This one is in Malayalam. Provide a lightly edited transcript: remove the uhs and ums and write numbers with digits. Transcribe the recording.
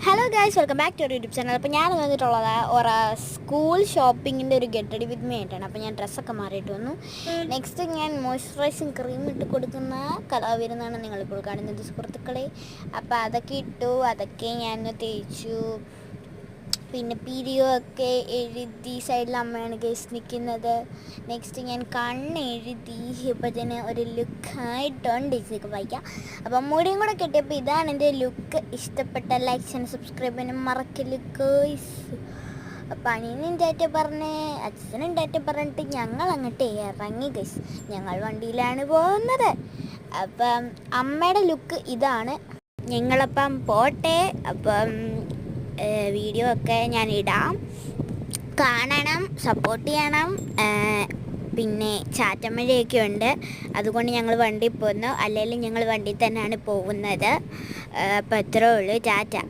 Hello guys, welcome back to YouTube channel. അപ്പോൾ ഞാൻ വന്നിട്ടുള്ളത് ഒരു സ്കൂൾ ഷോപ്പിങ്ങിൻ്റെ ഒരു ഗെറ്റ് റെഡി വിത്ത് മീ ആയിട്ടാണ്. അപ്പോൾ ഞാൻ ഡ്രസ്സൊക്കെ മാറിയിട്ട് വന്നു. നെക്സ്റ്റ് ഞാൻ മോയ്സ്ചറൈസിങ് ക്രീം ഇട്ട് കൊടുക്കുന്ന കലാവിരുന്നാണ് നിങ്ങളിപ്പോൾ കാണുന്നത് സുഹൃത്തുക്കളെ. അപ്പോൾ അതൊക്കെ ഇട്ടു, അതൊക്കെ ഞാൻ തേച്ചു. പിന്നെ പീരിയോ ഒക്കെ എഴുതി സൈഡിൽ അമ്മയാണ് ഗൈസ് നിൽക്കുന്നത്. നെക്സ്റ്റ് ഞാൻ കണ്ണെഴുതി ഇപ്പോൾ തന്നെ ഒരു ലുക്കായിട്ടുണ്ട്. ഇതൊക്കെ വായിക്കാം. അപ്പം മുടിയും കൂടെ കെട്ടിയപ്പോൾ ഇതാണ് എൻ്റെ ലുക്ക്. ഇഷ്ടപ്പെട്ട ലൈക്സ് ആൻഡ് സബ്സ്ക്രൈബ് ചെയ്യാനും മറക്കല് ഗൈസ്. അപ്പം അനിയനും ടാറ്റ പറഞ്ഞ് അച്ഛനും ടാറ്റ പറഞ്ഞിട്ട് ഞങ്ങൾ അങ്ങോട്ട് ഇറങ്ങി ഗൈസ്. ഞങ്ങൾ വണ്ടിയിലാണ് പോകുന്നത്. അപ്പം അമ്മയുടെ ലുക്ക് ഇതാണ്. ഞങ്ങളപ്പം പോട്ടെ. അപ്പം വീഡിയോ ഒക്കെ ഞാൻ ഇടാം, കാണണം, സപ്പോർട്ട് ചെയ്യണം. പിന്നെ ചാറ്റമഴയൊക്കെ ഉണ്ട്, അതുകൊണ്ട് ഞങ്ങൾ വണ്ടിയിൽ പോകുന്നു. അല്ലെങ്കിൽ ഞങ്ങൾ വണ്ടിയിൽ തന്നെയാണ് പോകുന്നത്. അപ്പോൾ അത്രേ ഉള്ളൂ. ടാറ്റ.